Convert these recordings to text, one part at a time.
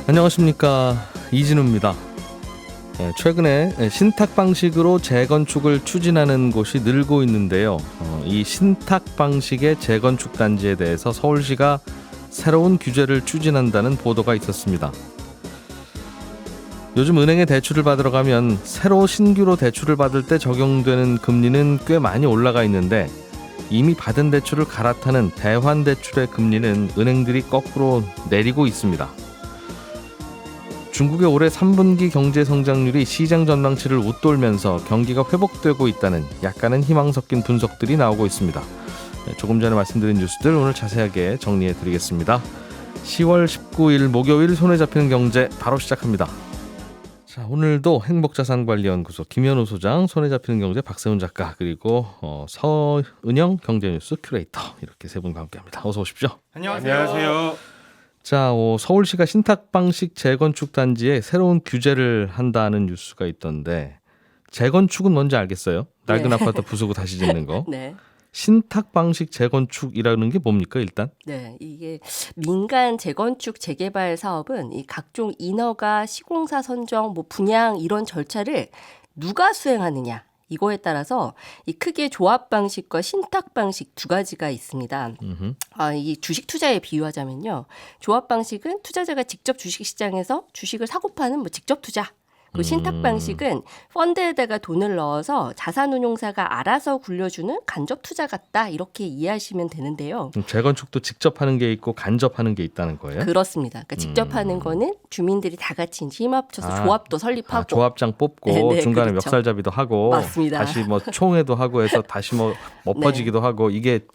안녕하십니까, 이진우입니다. 최근에 신탁 방식으로 재건축을 추진하는 곳이 늘고 있는데요. 이 신탁 방식의 재건축 단지에 대해서 서울시가 새로운 규제를 추진한다는 보도가 있었습니다. 요즘 은행에 대출을 받으러 가면 새로 신규로 대출을 받을 때 적용되는 금리는 꽤 많이 올라가 있는데, 이미 받은 대출을 갈아타는 대환 대출의 금리는 은행들이 거꾸로 내리고 있습니다. 중국의 올해 3분기 경제 성장률이 시장 전망치를 웃돌면서 경기가 회복되고 있다는 약간은 희망 섞인 분석들이 나오고 있습니다. 조금 전에 말씀드린 뉴스들 오늘 자세하게 정리해 드리겠습니다. 10월 19일 목요일 손에 잡히는 경제 바로 시작합니다. 자, 오늘도 행복자산관리연구소 김현우 소장, 손에 잡히는 경제 박세훈 작가, 그리고 서은영 경제뉴스 큐레이터, 이렇게 세 분과 함께합니다. 어서 오십시오. 안녕하세요. 자, 서울시가 신탁 방식 재건축 단지에 새로운 규제를 한다는 뉴스가 있던데, 재건축은 뭔지 알겠어요? 낡은 네. 아파트 부수고 다시 짓는 거. 네. 신탁 방식 재건축이라는 게 뭡니까, 일단? 네. 이게 민간 재건축 재개발 사업은 이 각종 인허가, 시공사 선정, 분양 이런 절차를 누가 수행하느냐, 이거에 따라서 이 크게 조합 방식과 신탁 방식 두 가지가 있습니다. 이 주식 투자에 비유하자면요, 조합 방식은 투자자가 직접 주식시장에서 주식을 사고 파는 직접 투자. 그 신탁 방식은 펀드에다가 돈을 넣어서 자산운용사가 알아서 굴려주는 간접 투자 같다, 이렇게 이해하시면 되는데요. 재건축도 직접 하는 게 있고 간접하는 게 있다는 거예요? 그렇습니다. 그러니까 직접 하는 거는 주민들이 다 같이 이제 힘 합쳐서 조합도 설립하고, 조합장 뽑고 네, 중간에 그렇죠. 멱살잡이도 하고, 맞습니다. 다시 총회도 하고 해서 다시 엎어지기도 하고, 이게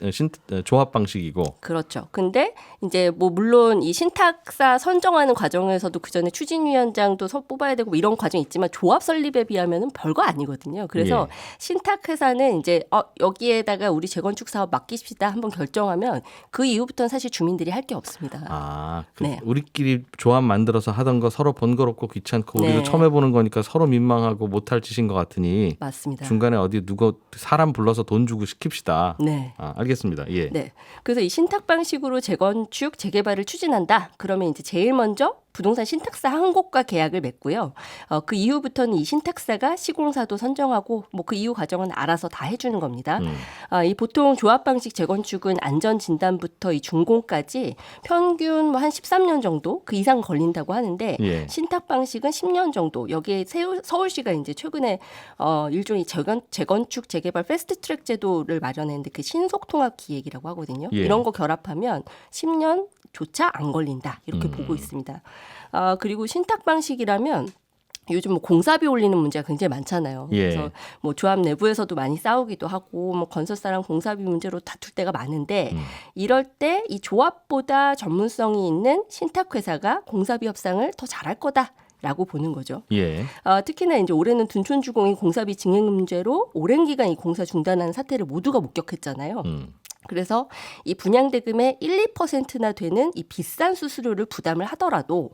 조합 방식이고. 그렇죠. 근데 이제 물론 이 신탁사 선정하는 과정에서도 그 전에 추진위원장도 뽑아야 되고 이런 과정이 있지만 조합 설립에 비하면은 별거 아니거든요. 그래서 신탁회사는 이제 여기에다가 우리 재건축 사업 맡깁시다 한번 결정하면 그 이후부터는 사실 주민들이 할 게 없습니다. 네. 우리끼리 조합 만들어서 하던 거 서로 번거롭고 귀찮고, 우리도 네. 처음 해보는 거니까 서로 민망하고 못할 짓인 것 같으니 맞습니다. 중간에 어디 누구 사람 불러서 돈 주고 시킵시다. 네. 알겠습니다. 예. 네. 그래서 이 신탁 방식으로 재건축, 재개발을 추진한다. 그러면 이제 제일 먼저 부동산 신탁사 한 곳과 계약을 맺고요. 그 이후부터는 이 신탁사가 시공사도 선정하고 그 이후 과정은 알아서 다 해주는 겁니다. 이 보통 조합 방식 재건축은 안전 진단부터 이 준공까지 평균 한 13년 정도 그 이상 걸린다고 하는데, 신탁 방식은 10년 정도. 여기에 서울시가 이제 최근에 일종의 재건축 재개발 패스트트랙 제도를 마련했는데, 그 신속통합 기획이라고 하거든요. 이런 거 결합하면 10년조차 안 걸린다, 이렇게 보고 있습니다. 그리고 신탁 방식이라면 요즘 공사비 올리는 문제가 굉장히 많잖아요. 그래서 조합 내부에서도 많이 싸우기도 하고 건설사랑 공사비 문제로 다툴 때가 많은데, 이럴 때 이 조합보다 전문성이 있는 신탁회사가 공사비 협상을 더 잘할 거다, 라고 보는 거죠. 특히나 이제 올해는 둔촌주공이 공사비 증액 문제로 오랜 기간 이 공사 중단하는 사태를 모두가 목격했잖아요. 그래서 이 분양대금의 1, 2%나 되는 이 비싼 수수료를 부담을 하더라도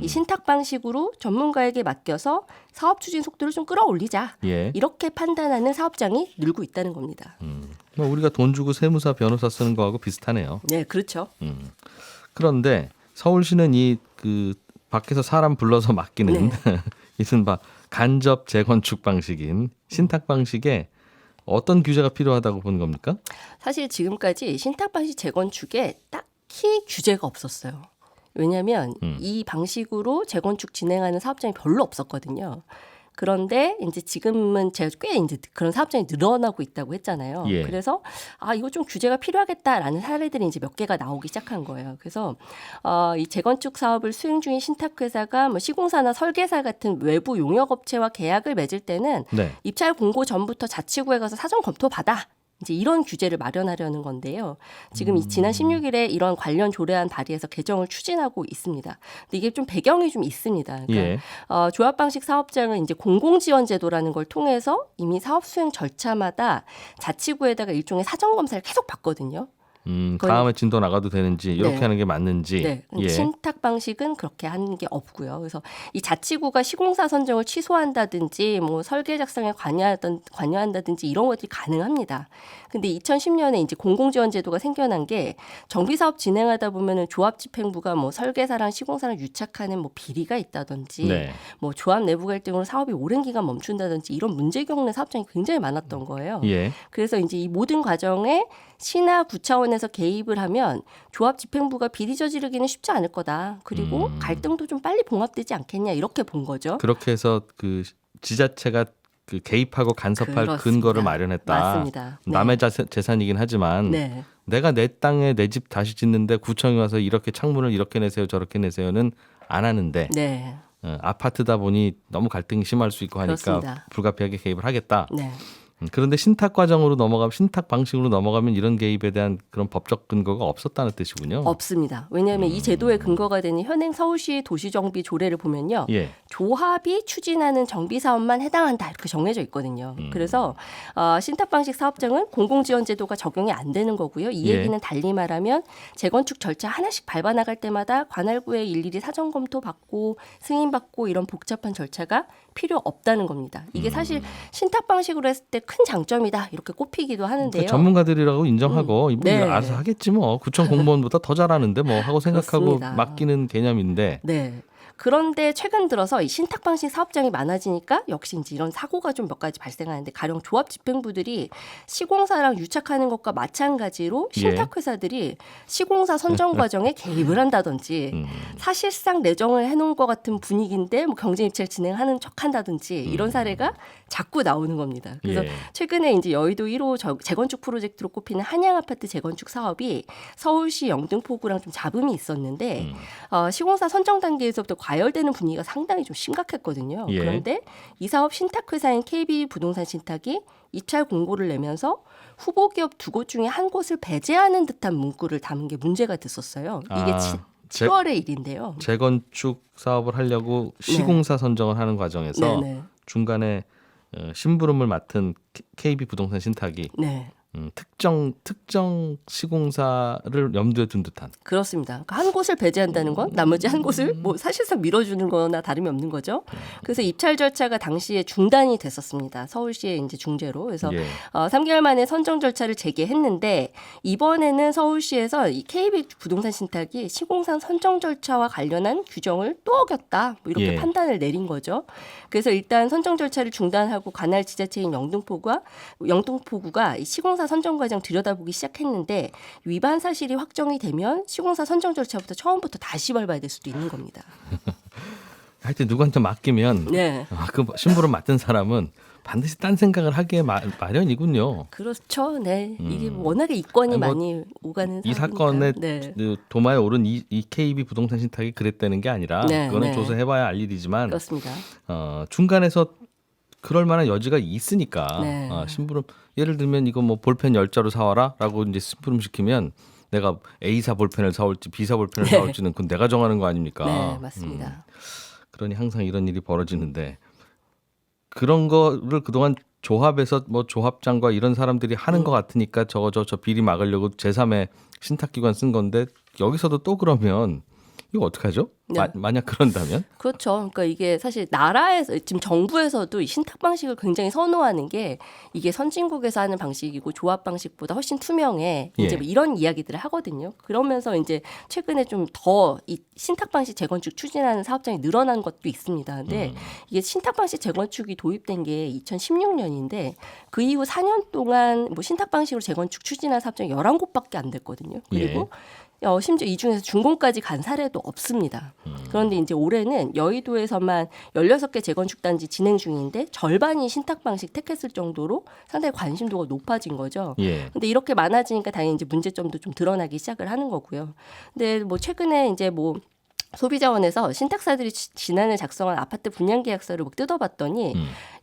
이 신탁 방식으로 전문가에게 맡겨서 사업 추진 속도를 좀 끌어올리자, 이렇게 판단하는 사업장이 늘고 있다는 겁니다. 우리가 돈 주고 세무사 변호사 쓰는 거하고 비슷하네요. 네, 그렇죠. 그런데 서울시는 그 밖에서 사람 불러서 맡기는 이른바 간접 재건축 방식인 신탁 방식에 어떤 규제가 필요하다고 보는 겁니까? 사실 지금까지 신탁 방식 재건축에 딱히 규제가 없었어요. 왜냐하면 이 방식으로 재건축 진행하는 사업장이 별로 없었거든요. 그런데 이제 지금은 제가 꽤 이제 그런 사업장이 늘어나고 있다고 했잖아요. 그래서 이거 좀 규제가 필요하겠다라는 사례들이 이제 몇 개가 나오기 시작한 거예요. 그래서 이 재건축 사업을 수행 중인 신탁회사가 시공사나 설계사 같은 외부 용역업체와 계약을 맺을 때는 입찰 공고 전부터 자치구에 가서 사전 검토 받아. 이제 이런 규제를 마련하려는 건데요. 지금 지난 16일에 이런 관련 조례안 발의해서 개정을 추진하고 있습니다. 근데 이게 좀 배경이 좀 있습니다. 그러니까 조합 방식 사업장은 이제 공공지원 제도라는 걸 통해서 이미 사업 수행 절차마다 자치구에다가 일종의 사전 검사를 계속 받거든요. 다음에 진도 나가도 되는지 이렇게 네. 하는 게 맞는지. 네. 예. 신탁 방식은 그렇게 하는 게 없고요. 그래서 이 자치구가 시공사 선정을 취소한다든지 뭐 설계 작성에 관여한다든지 이런 것들이 가능합니다. 근데 2010년에 이제 공공지원 제도가 생겨난 게 정비 사업 진행하다 보면은 조합 집행부가 뭐 설계사랑 시공사랑 유착하는 뭐 비리가 있다든지 네. 뭐 조합 내부 갈등으로 사업이 오랜 기간 멈춘다든지 이런 문제 겪는 사업장이 굉장히 많았던 거예요. 예. 그래서 이제 이 모든 과정에 시나 구 차원에서 개입을 하면 조합 집행부가 비리 저지르기는 쉽지 않을 거다. 그리고 갈등도 좀 빨리 봉합되지 않겠냐 이렇게 본 거죠. 그렇게 해서 그 지자체가 그 개입하고 간섭할 그렇습니다. 근거를 마련했다. 맞습니다. 네. 남의 재산이긴 하지만 네. 내가 내 땅에 내 집 다시 짓는데 구청이 와서 이렇게 창문을 이렇게 내세요 저렇게 내세요는 안 하는데 네. 아파트다 보니 너무 갈등이 심할 수 있고 하니까 그렇습니다. 불가피하게 개입을 하겠다. 네. 그런데 신탁 과정으로 넘어가면 신탁 방식으로 넘어가면 이런 개입에 대한 그런 법적 근거가 없었다는 뜻이군요. 없습니다. 왜냐하면 이 제도의 근거가 되는 현행 서울시 도시정비 조례를 보면요. 예. 조합이 추진하는 정비 사업만 해당한다 이렇게 정해져 있거든요. 그래서 신탁 방식 사업장은 공공지원 제도가 적용이 안 되는 거고요. 이 예. 얘기는 달리 말하면 재건축 절차 하나씩 밟아 나갈 때마다 관할구에 일일이 사전 검토 받고 승인 받고 이런 복잡한 절차가 필요 없다는 겁니다. 이게 사실 신탁 방식으로 했을 때 큰 장점이다 이렇게 꼽히기도 하는데요. 그 전문가들이라고 인정하고 이분이 네. 알아서 하겠지 뭐 구청 공무원보다 더 잘하는데 뭐 하고 생각하고 그렇습니다. 맡기는 개념인데 네. 그런데 최근 들어서 이 신탁 방식 사업장이 많아지니까 역시 이제 이런 사고가 좀 몇 가지 발생하는데 가령 조합 집행부들이 시공사랑 유착하는 것과 마찬가지로 신탁 회사들이 시공사 선정 과정에 개입을 한다든지 사실상 내정을 해놓은 것 같은 분위기인데 뭐 경쟁 입찰 진행하는 척한다든지 이런 사례가 자꾸 나오는 겁니다. 그래서 예. 최근에 이제 여의도 1호 재건축 프로젝트로 꼽히는 한양 아파트 재건축 사업이 서울시 영등포구랑 좀 잡음이 있었는데 시공사 선정 단계에서부터 과열되는 분위기가 상당히 좀 심각했거든요. 예. 그런데 이 사업 신탁 회사인 KB 부동산 신탁이 입찰 공고를 내면서 후보 기업 두 곳 중에 한 곳을 배제하는 듯한 문구를 담은 게 문제가 됐었어요. 이게 7월의 일인데요. 재건축 사업을 하려고 시공사 선정을 하는 과정에서 네네. 중간에 심부름을 맡은 KB 부동산 신탁이 네. 특정 시공사를 염두에 둔 듯한. 그렇습니다. 그러니까 한 곳을 배제한다는 건 나머지 한 곳을 뭐 사실상 밀어주는 거나 다름이 없는 거죠. 그래서 입찰 절차가 당시에 중단이 됐었습니다. 서울시의 이제 중재로. 그래서 예. 3개월 만에 선정 절차를 재개했는데 이번에는 서울시에서 이 KB 부동산 신탁이 시공사 선정 절차와 관련한 규정을 또 어겼다. 뭐 이렇게 예. 판단을 내린 거죠. 그래서 일단 선정 절차를 중단하고 관할 지자체인 영등포구가 이 시공사 선정 과정 들여다보기 시작했는데 위반 사실이 확정이 되면 시공사 선정 절차부터 처음부터 다시 밟아야 될 수도 있는 겁니다. 하여튼 누구한테 맡기면 네. 그 심부름 맡은 사람은 반드시 딴 생각을 하기에 마련이군요. 그렇죠. 네. 이게 워낙에 이권이 아니, 뭐 많이 오가는 이 사업이니까. 사건의 네. 그 도마에 오른 이 KB 부동산 신탁이 그랬다는 게 아니라 네, 그거는 네. 조사해봐야 알 일이지만 그렇습니다. 중간에서 그럴 만한 여지가 있으니까 네. 심부름 예를 들면 이거 뭐 볼펜 10자루 사와라라고 이제 심부름 시키면 내가 A사 볼펜을 사올지 B사 볼펜을 네. 사올지는 그건 내가 정하는 거 아닙니까? 네, 맞습니다. 그러니 항상 이런 일이 벌어지는데 그런 거를 그동안 조합에서 뭐 조합장과 이런 사람들이 하는 것 같으니까 저 비리 막으려고 제3의 신탁기관 쓴 건데 여기서도 또 그러면 이거 어떡하죠? 네. 만약 그런다면? 그렇죠. 그러니까 이게 사실 나라에서 지금 정부에서도 이 신탁 방식을 굉장히 선호하는 게 이게 선진국에서 하는 방식이고 조합 방식보다 훨씬 투명해. 이제 예. 뭐 이런 이야기들을 하거든요. 그러면서 이제 최근에 좀 더 이 신탁 방식 재건축 추진하는 사업장이 늘어난 것도 있습니다. 근데 이게 신탁 방식 재건축이 도입된 게 2016년인데 그 이후 4년 동안 뭐 신탁 방식으로 재건축 추진한 사업장이 11곳밖에 안 됐거든요. 그리고 심지어 이 중에서 준공까지 간 사례도 없습니다. 그런데 이제 올해는 여의도에서만 16개 재건축 단지 진행 중인데 절반이 신탁 방식 택했을 정도로 상당히 관심도가 높아진 거죠. 예. 근데 이렇게 많아지니까 당연히 이제 문제점도 좀 드러나기 시작을 하는 거고요. 근데 뭐 최근에 이제 뭐 소비자원에서 신탁사들이 지난해 작성한 아파트 분양 계약서를 뭐 뜯어봤더니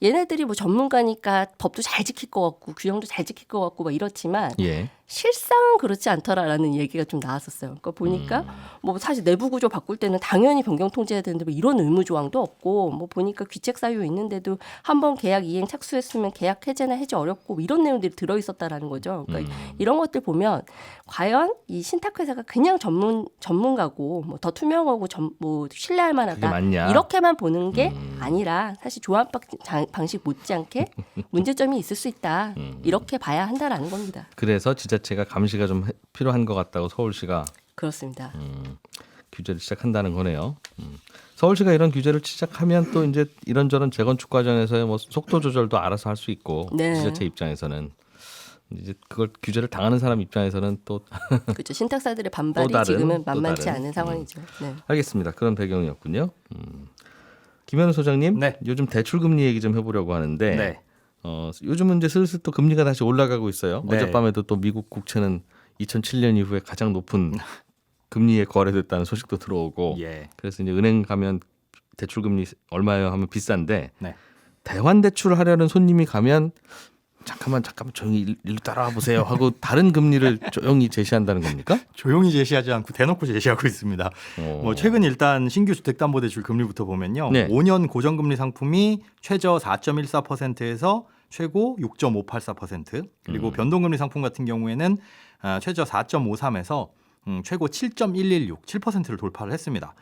얘네들이 뭐 전문가니까 법도 잘 지킬 것 같고 규정도 잘 지킬 것 같고 막 이렇지만 예. 실상은 그렇지 않더라라는 얘기가 좀 나왔었어요. 그러니까 보니까 뭐 사실 내부 구조 바꿀 때는 당연히 변경 통지해야 되는데 뭐 이런 의무 조항도 없고 뭐 보니까 귀책 사유 있는데도 한번 계약 이행 착수했으면 계약 해제나 해제 어렵고 뭐 이런 내용들이 들어 있었다라는 거죠. 그러니까 이런 것들 보면 과연 이 신탁회사가 그냥 전문가고 뭐 더 투명하고 뭐 신뢰할 그게 만하다 맞냐? 이렇게만 보는 게 아니라 사실 조합 방식 못지않게 문제점이 있을 수 있다 이렇게 봐야 한다라는 겁니다. 그래서 지자체가 감시가 좀 필요한 것 같다고 서울시가 그렇습니다. 규제를 시작한다는 거네요. 서울시가 이런 규제를 시작하면 또 이제 이런저런 재건축 과정에서의 뭐 속도 조절도 알아서 할 수 있고 네. 지자체 입장에서는 이제 그걸 규제를 당하는 사람 입장에서는 또 그렇죠. 신탁사들의 반발이 또 다른, 지금은 또 만만치 다른. 않은 상황이죠. 네. 알겠습니다. 그런 배경이었군요. 김현우 소장님, 네. 요즘 대출 금리 얘기 좀 해보려고 하는데 네. 요즘은 이제 슬슬 또 금리가 다시 올라가고 있어요. 네. 어젯밤에도 또 미국 국채는 2007년 이후에 가장 높은 금리에 거래됐다는 소식도 들어오고 예. 그래서 이제 은행 가면 대출 금리 얼마예요 하면 비싼데 네. 대환 대출을 하려는 손님이 가면 잠깐만 조용히 일로 따라와 보세요 하고 다른 금리를 조용히 제시한다는 겁니까? 조용히 제시하지 않고 대놓고 제시하고 있습니다. 뭐 최근 일단 신규 주택담보대출 금리부터 보면요. 네. 5년 고정금리 상품이 최저 4.14%에서 최고 6.584% 그리고 변동금리 상품 같은 경우에는 최저 4.53에서 최고 7.116, 7%를 돌파를 했습니다.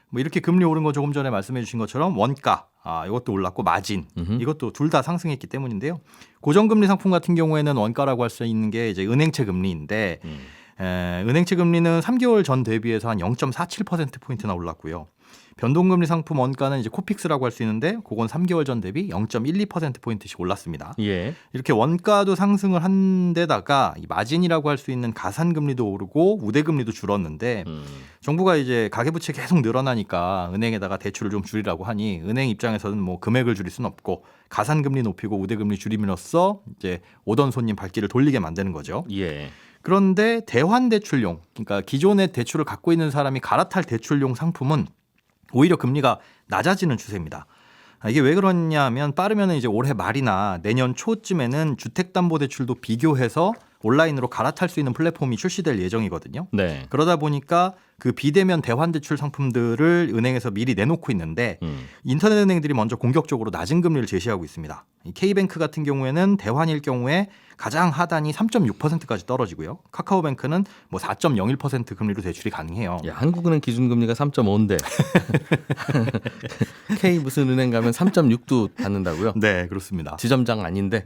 뭐 이렇게 금리 오른 거 조금 전에 말씀해 주신 것처럼 원가 이것도 올랐고 마진 이것도 둘 다 상승했기 때문인데요. 고정금리 상품 같은 경우에는 원가라고 할 수 있는 게 이제 은행채 금리인데 은행채 금리는 3개월 전 대비해서 한 0.47%포인트나 올랐고요. 변동금리 상품 원가는 이제 코픽스라고 할 수 있는데 그건 3개월 전 대비 0.12%포인트씩 올랐습니다. 예. 이렇게 원가도 상승을 한 데다가 이 마진이라고 할 수 있는 가산금리도 오르고 우대금리도 줄었는데 정부가 이제 가계부채 계속 늘어나니까 은행에다가 대출을 좀 줄이라고 하니 은행 입장에서는 뭐 금액을 줄일 수는 없고 가산금리 높이고 우대금리 줄임으로써 이제 오던 손님 발길을 돌리게 만드는 거죠. 예. 그런데 대환 대출용, 그러니까 기존의 대출을 갖고 있는 사람이 갈아탈 대출용 상품은 오히려 금리가 낮아지는 추세입니다. 이게 왜 그러냐면 빠르면 이제 올해 말이나 내년 초쯤에는 주택담보대출도 비교해서 온라인으로 갈아탈 수 있는 플랫폼이 출시될 예정이거든요. 네. 그러다 보니까 그 비대면 대환대출 상품들을 은행에서 미리 내놓고 있는데 인터넷 은행들이 먼저 공격적으로 낮은 금리를 제시하고 있습니다. K뱅크 같은 경우에는 대환일 경우에 가장 하단이 3.6%까지 떨어지고요. 카카오뱅크는 뭐 4.01% 금리로 대출이 가능해요. 야, 한국은행 기준금리가 3.5인데 K 무슨 은행 가면 3.6도 받는다고요? 네, 그렇습니다. 지점장 아닌데.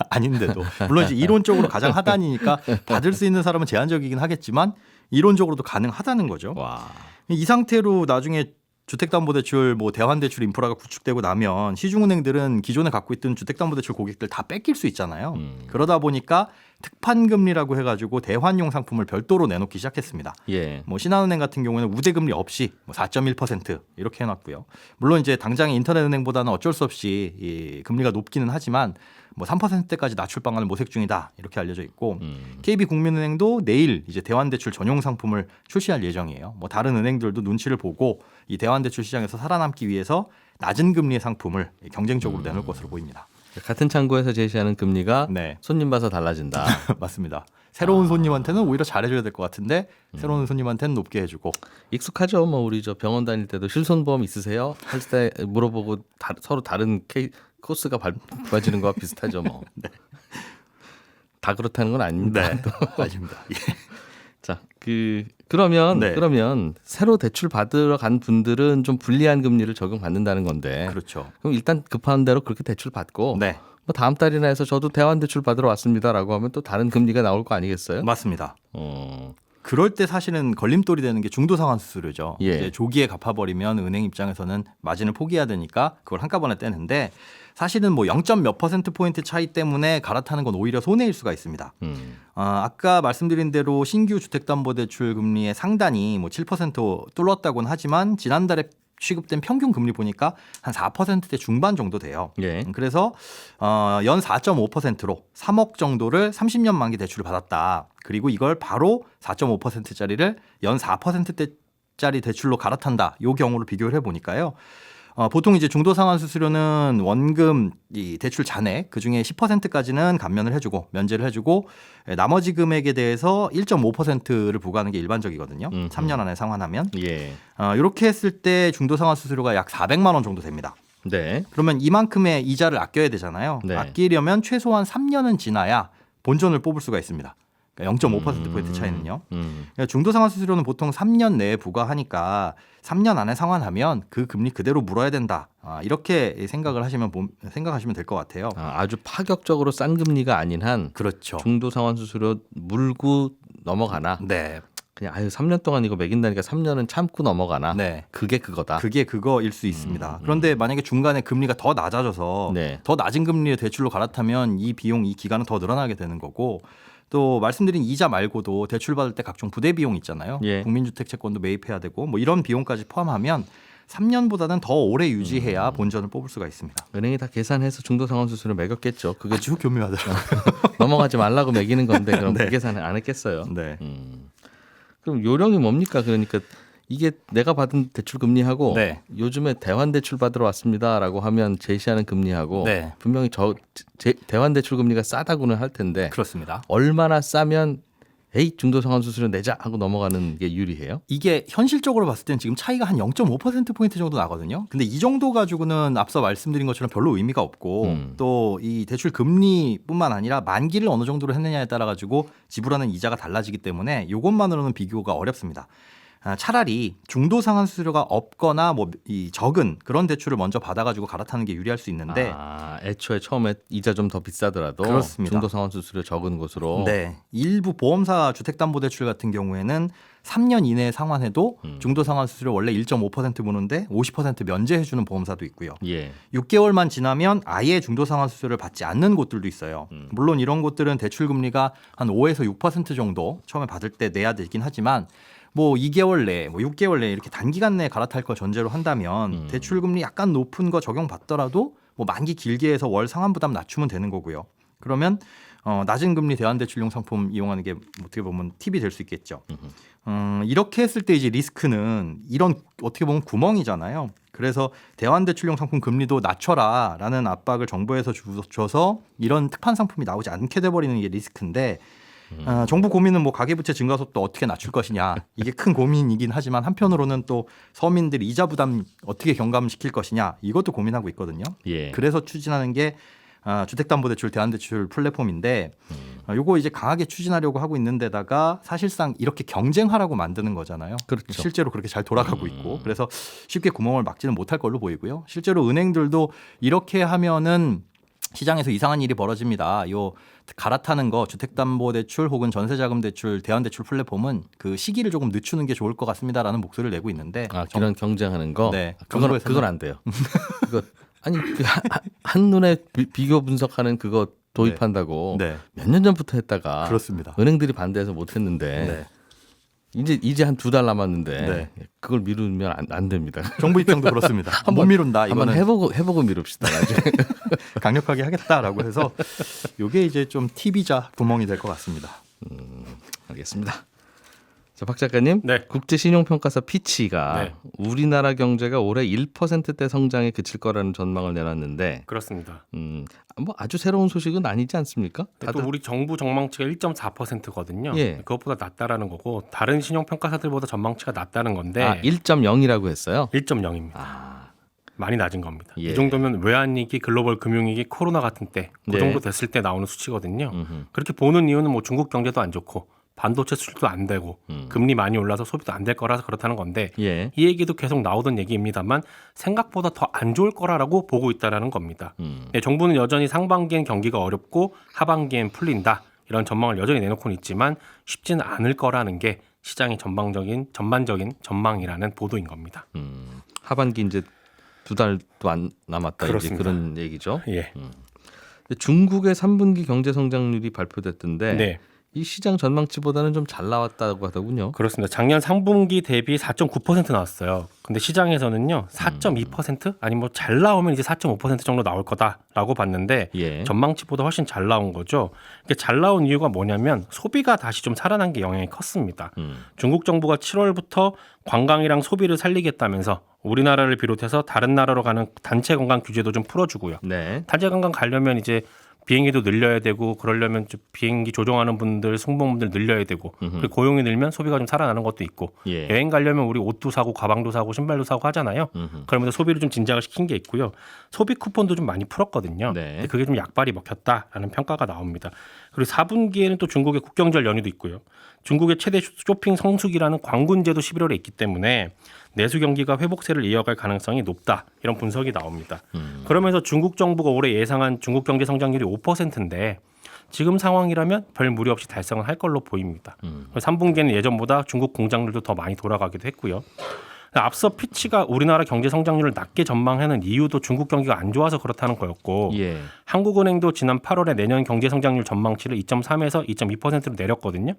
아닌데도 물론 이제 이론적으로 가장 하단이니까 받을 수 있는 사람은 제한적이긴 하겠지만 이론적으로도 가능하다는 거죠. 와. 이 상태로 나중에 주택담보대출, 뭐 대환대출 인프라가 구축되고 나면 시중은행들은 기존에 갖고 있던 주택담보대출 고객들 다 뺏길 수 있잖아요. 그러다 보니까 특판금리라고 해가지고 대환용 상품을 별도로 내놓기 시작했습니다. 예. 뭐 신한은행 같은 경우에는 우대금리 없이 뭐 4.1% 이렇게 해놨고요. 물론 이제 당장의 인터넷은행보다는 어쩔 수 없이 이 금리가 높기는 하지만 뭐 3%대까지 낮출 방안을 모색 중이다 이렇게 알려져 있고 KB국민은행도 내일 이제 대환대출 전용 상품을 출시할 예정이에요. 뭐 다른 은행들도 눈치를 보고 이 대환대출 시장에서 살아남기 위해서 낮은 금리의 상품을 경쟁적으로 내놓을 것으로 보입니다. 같은 창구에서 제시하는 금리가 네. 손님 봐서 달라진다. 맞습니다. 새로운 손님한테는 오히려 잘해줘야 될 것 같은데 새로운 손님한테는 높게 해주고 익숙하죠. 뭐 우리 저 병원 다닐 때도 실손보험 있으세요? 할 때 물어보고 서로 다른 코스가 밟아지는 거와 비슷하죠. 뭐. 네. 다 그렇다는 건 아닙니다. 네. 맞습니다. 예. 자, 그러면 네. 새로 대출 받으러 간 분들은 좀 불리한 금리를 적용받는다는 건데. 그렇죠. 그럼 일단 급한 대로 그렇게 대출 받고 네. 뭐 다음 달이나 해서 저도 대환 대출 받으러 왔습니다라고 하면 또 다른 금리가 나올 거 아니겠어요? 맞습니다. 그럴 때 사실은 걸림돌이 되는 게 중도상환 수수료죠. 예. 이제 조기에 갚아버리면 은행 입장에서는 마진을 포기해야 되니까 그걸 한꺼번에 떼는데 사실은 뭐 0. 몇 %포인트 차이 때문에 갈아타는 건 오히려 손해일 수가 있습니다. 아까 말씀드린 대로 신규 주택담보대출 금리의 상단이 뭐 7% 뚫었다고는 하지만 지난달에 취급된 평균 금리 보니까 한 4%대 중반 정도 돼요. 예. 그래서 연 4.5%로 3억 정도를 30년 만기 대출을 받았다. 그리고 이걸 바로 4.5%짜리를 연 4%대짜리 대출로 갈아탄다. 이 경우를 비교를 해보니까요. 보통 이제 중도 상환 수수료는 원금 이 대출 잔액 그중에 10%까지는 감면을 해주고 면제를 해주고 나머지 금액에 대해서 1.5%를 부과하는 게 일반적이거든요. 3년 안에 상환하면. 예. 이렇게 했을 때 중도 상환 수수료가 약 400만 원 정도 됩니다. 네. 그러면 이만큼의 이자를 아껴야 되잖아요. 네. 아끼려면 최소한 3년은 지나야 본전을 뽑을 수가 있습니다. 그러니까 0.5%포인트 차이는요. 그러니까 중도 상환 수수료는 보통 3년 내에 부과하니까 3년 안에 상환하면 그 금리 그대로 물어야 된다. 이렇게 생각하시면 될 것 같아요. 아주 파격적으로 싼 금리가 아닌 한 그렇죠. 중도 상환 수수료 물고 넘어가나. 네. 그냥 3년 동안 이거 매긴다니까 3년은 참고 넘어가나. 네. 그게 그거다. 그게 그거일 수 있습니다. 그런데 만약에 중간에 금리가 더 낮아져서 네. 더 낮은 금리의 대출로 갈아타면 이 비용, 이 기간은 더 늘어나게 되는 거고 또 말씀드린 이자 말고도 대출 받을 때 각종 부대 비용 있잖아요. 예. 국민주택 채권도 매입해야 되고 뭐 이런 비용까지 포함하면 3년보다는 더 오래 유지해야 본전을 뽑을 수가 있습니다. 은행이 다 계산해서 중도 상환 수수료 매겼겠죠. 그게 아주 교묘하더라고요. 넘어가지 말라고 매기는 건데 그럼 네. 그 계산을 안 했겠어요. 네. 그럼 요령이 뭡니까? 그러니까 이게 내가 받은 대출 금리하고 네. 요즘에 대환 대출 받으러 왔습니다라고 하면 제시하는 금리하고 네. 분명히 대환 대출 금리가 싸다고는 할 텐데 그렇습니다. 얼마나 싸면 에이 중도 상환 수수료 내자 하고 넘어가는 게 유리해요? 이게 현실적으로 봤을 때는 지금 차이가 한 0.5%포인트 정도 나거든요. 근데 이 정도 가지고는 앞서 말씀드린 것처럼 별로 의미가 없고 또 이 대출 금리뿐만 아니라 만기를 어느 정도로 했느냐에 따라 가지고 지불하는 이자가 달라지기 때문에 이것만으로는 비교가 어렵습니다. 차라리 중도 상환 수수료가 없거나 뭐 이 적은 그런 대출을 먼저 받아가지고 갈아타는 게 유리할 수 있는데 애초에 처음에 이자 좀 더 비싸더라도 그렇습니다. 중도 상환 수수료 적은 곳으로 네, 일부 보험사 주택담보대출 같은 경우에는 3년 이내에 상환해도 중도 상환 수수료 원래 1.5% 무는데 50% 면제해주는 보험사도 있고요. 예. 6개월만 지나면 아예 중도 상환 수수료를 받지 않는 곳들도 있어요. 물론 이런 곳들은 대출 금리가 한 5에서 6% 정도 처음에 받을 때 내야 되긴 하지만 뭐 2개월 내에 뭐 6개월 내에 이렇게 단기간 내에 갈아탈 걸 전제로 한다면 대출 금리 약간 높은 거 적용받더라도 뭐 만기 길게 해서 월 상환 부담 낮추면 되는 거고요. 그러면 낮은 금리 대환대출용 상품 이용하는 게 어떻게 보면 팁이 될 수 있겠죠. 이렇게 했을 때 이제 리스크는 이런 어떻게 보면 구멍이잖아요. 그래서 대환대출용 상품 금리도 낮춰라라는 압박을 정부에서 줘서 이런 특판 상품이 나오지 않게 돼버리는 게 리스크인데 정부 고민은 뭐 가계부채 증가속도 어떻게 낮출 것이냐 이게 큰 고민이긴 하지만 한편으로는 또 서민들 이자 부담 어떻게 경감시킬 것이냐 이것도 고민하고 있거든요. 예. 그래서 추진하는 게 주택담보대출 대환대출 플랫폼인데 요거 이제 강하게 추진하려고 하고 있는데다가 사실상 이렇게 경쟁하라고 만드는 거잖아요. 그렇죠. 실제로 그렇게 잘 돌아가고 있고 그래서 쉽게 구멍을 막지는 못할 걸로 보이고요. 실제로 은행들도 이렇게 하면은 시장에서 이상한 일이 벌어집니다. 요 갈아타는 거 주택담보대출 혹은 전세자금대출 대환대출 플랫폼은 그 시기를 조금 늦추는 게 좋을 것 같습니다라는 목소리를 내고 있는데 그런 경쟁하는 거. 네, 그건 안 돼요. 그거 아니 한눈에 비교 분석하는 그거 도입한다고 네. 몇 년 전부터 했다가 그렇습니다. 은행들이 반대해서 못 했는데 네. 이제 한 2달 남았는데 네. 그걸 미루면 안 됩니다. 정부 입장도 그렇습니다. 못 미룬다. 한번 이거는 해보고 미룹시다. 나중에. 강력하게 하겠다라고 해서 이게 이제 좀 팁이자 구멍이 될 것 같습니다. 알겠습니다. 자, 박 작가님, 네. 국제신용평가사 피치가 네. 우리나라 경제가 올해 1%대 성장에 그칠 거라는 전망을 내놨는데, 그렇습니다. 뭐 아주 새로운 소식은 아니지 않습니까? 또 우리 정부 전망치가 1.4%거든요. 예. 그것보다 낮다라는 거고 다른 신용평가사들보다 전망치가 낮다는 건데 1.0이라고 했어요. 1.0입니다. 많이 낮은 겁니다. 예. 이 정도면 외환위기, 글로벌 금융위기, 코로나 같은 때 그 네. 정도 됐을 때 나오는 수치거든요. 그렇게 보는 이유는 뭐 중국 경제도 안 좋고 반도체 수출도 안 되고 금리 많이 올라서 소비도 안 될 거라서 그렇다는 건데 예. 이 얘기도 계속 나오던 얘기입니다만 생각보다 더 안 좋을 거라고 보고 있다는 겁니다. 네, 정부는 여전히 상반기엔 경기가 어렵고 하반기엔 풀린다 이런 전망을 여전히 내놓고는 있지만 쉽지는 않을 거라는 게 시장의 전반적인 전망이라는 보도인 겁니다. 하반기 이제 2달도 안 남았다. 이제 그렇습니다. 그런 얘기죠. 예. 근데 중국의 3분기 경제 성장률이 발표됐던데 네. 이 시장 전망치보다는 좀 잘 나왔다고 하더군요. 그렇습니다. 작년 상분기 대비 4.9% 나왔어요. 근데 시장에서는요 4.2% 아니 뭐 잘 나오면 이제 4.5% 정도 나올 거다라고 봤는데 예. 전망치보다 훨씬 잘 나온 거죠. 이게 잘 나온 이유가 뭐냐면 소비가 다시 좀 살아난 게 영향이 컸습니다. 중국 정부가 7월부터 관광이랑 소비를 살리겠다면서 우리나라를 비롯해서 다른 나라로 가는 단체 관광 규제도 좀 풀어주고요. 네. 단체 관광 가려면 이제 비행기도 늘려야 되고 그러려면 좀 비행기 조종하는 분들, 승무원분들 늘려야 되고 그리고 고용이 늘면 소비가 좀 살아나는 것도 있고 예. 여행 가려면 우리 옷도 사고 가방도 사고 신발도 사고 하잖아요. 그러면서 소비를 좀 진작을 시킨 게 있고요. 소비 쿠폰도 좀 많이 풀었거든요. 네. 근데 그게 좀 약발이 먹혔다라는 평가가 나옵니다. 그리고 4분기에는 또 중국의 국경절 연휴도 있고요. 중국의 최대 쇼핑 성수기라는 광군제도 11월에 있기 때문에 내수 경기가 회복세를 이어갈 가능성이 높다. 이런 분석이 나옵니다. 그러면서 중국 정부가 올해 예상한 중국 경제 성장률이 5%인데 지금 상황이라면 별 무리 없이 달성을 할 걸로 보입니다. 3분기에는 예전보다 중국 공장률도 더 많이 돌아가기도 했고요. 앞서 피치가 우리나라 경제 성장률을 낮게 전망하는 이유도 중국 경기가 안 좋아서 그렇다는 거였고 예. 한국은행도 지난 8월에 내년 경제 성장률 전망치를 2.3에서 2.2%로 내렸거든요.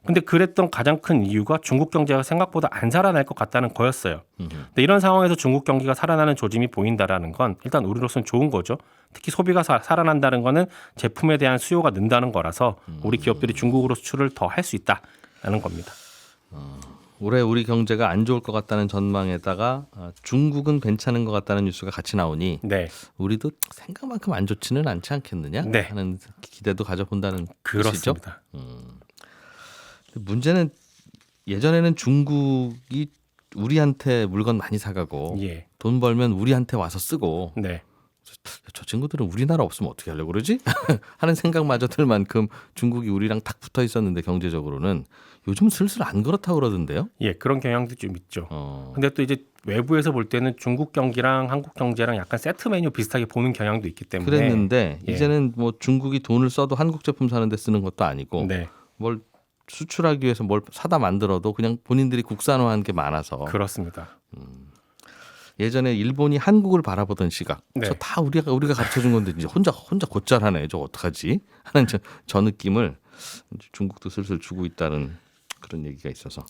근데 그랬던 가장 큰 이유가 중국 경제가 생각보다 안 살아날 것 같다는 거였어요. 근데 이런 상황에서 중국 경기가 살아나는 조짐이 보인다라는 건 일단 우리로서는 좋은 거죠. 특히 소비가 살아난다는 거는 제품에 대한 수요가 는다는 거라서 우리 기업들이 중국으로 수출을 더 할 수 있다라는 겁니다. 올해 우리 경제가 안 좋을 것 같다는 전망에다가 중국은 괜찮은 것 같다는 뉴스가 같이 나오니 네, 우리도 생각만큼 안 좋지는 않지 않겠느냐 네. 하는 기대도 가져본다는 뜻이죠. 그렇습니다. 문제는 예전에는 중국이 우리한테 물건 많이 사가고 예, 돈 벌면 우리한테 와서 쓰고 네, 저 친구들은 우리나라 없으면 어떻게 하려고 그러지? 하는 생각마저 들 만큼 중국이 우리랑 탁 붙어 있었는데 경제적으로는 요즘 슬슬 안 그렇다고 그러던데요. 예, 그런 경향도 좀 있죠. 근데 또 이제 외부에서 볼 때는 중국 경기랑 한국 경제랑 약간 세트 메뉴 비슷하게 보는 경향도 있기 때문에 그랬는데 예. 이제는 뭐 중국이 돈을 써도 한국 제품 사는 데 쓰는 것도 아니고 네, 뭘 수출하기 위해서 뭘 사다 만들어도 그냥 본인들이 국산화한 게 많아서 그렇습니다. 예전에 일본이 한국을 바라보던 시각 네. 저 다 우리가 가르쳐 준 건데 이제 혼자 곧잘하네 저 어떡하지 하는 저 느낌을 중국도 슬슬 주고 있다는 그런 얘기가 있어서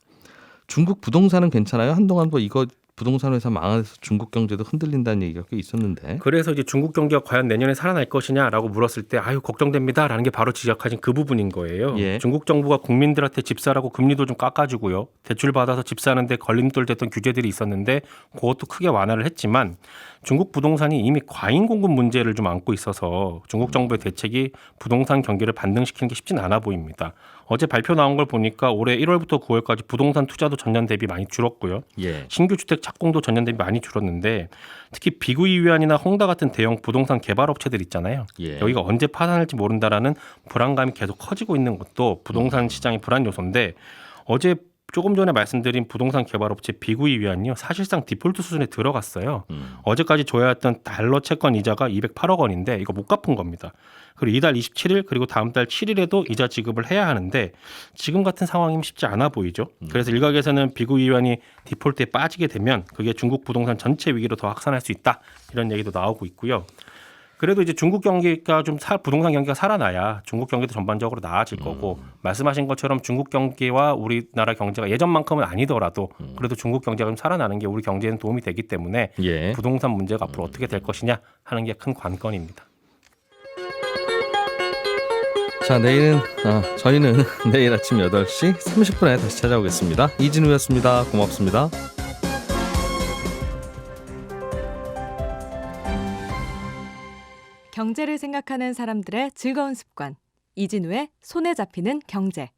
중국 부동산은 괜찮아요? 한동안 뭐 이거 부동산 회사 망해서 중국 경제도 흔들린다는 얘기가 꽤 있었는데 그래서 이제 중국 경기가 과연 내년에 살아날 것이냐라고 물었을 때 아유 걱정됩니다라는 게 바로 지적하신 그 부분인 거예요. 예. 중국 정부가 국민들한테 집 사라고 금리도 좀 깎아주고요. 대출 받아서 집 사는데 걸림돌 됐던 규제들이 있었는데 그것도 크게 완화를 했지만 중국 부동산이 이미 과잉 공급 문제를 좀 안고 있어서 중국 정부의 대책이 부동산 경기를 반등시키는 게 쉽진 않아 보입니다. 어제 발표 나온 걸 보니까 올해 1월부터 9월까지 부동산 투자도 전년 대비 많이 줄었고요. 예. 신규 주택 착공도 전년 대비 많이 줄었는데 특히 비구이 위안이나 홍다 같은 대형 부동산 개발 업체들 있잖아요. 예. 여기가 언제 파산할지 모른다라는 불안감이 계속 커지고 있는 것도 부동산 시장의 불안 요소인데 어제 조금 전에 말씀드린 부동산 개발 업체 비구이 위안이요. 사실상 디폴트 수준에 들어갔어요. 어제까지 줘야 했던 달러 채권 이자가 208억 원인데 이거 못 갚은 겁니다. 그리고 이달 27일 그리고 다음 달 7일에도 이자 지급을 해야 하는데 지금 같은 상황이면 쉽지 않아 보이죠. 그래서 일각에서는 비구이 위안이 디폴트에 빠지게 되면 그게 중국 부동산 전체 위기로 더 확산할 수 있다. 이런 얘기도 나오고 있고요. 그래도 이제 중국 경기가 좀 부동산 경기가 살아나야 중국 경기도 전반적으로 나아질 거고 말씀하신 것처럼 중국 경기와 우리나라 경제가 예전만큼은 아니더라도 그래도 중국 경제가 좀 살아나는 게 우리 경제에는 도움이 되기 때문에 예. 부동산 문제가 앞으로 어떻게 될 것이냐 하는 게 큰 관건입니다. 자, 저희는 내일 아침 8시 30분에 다시 찾아오겠습니다. 이진우였습니다. 고맙습니다. 경제를 생각하는 사람들의 즐거운 습관. 이진우의 손에 잡히는 경제.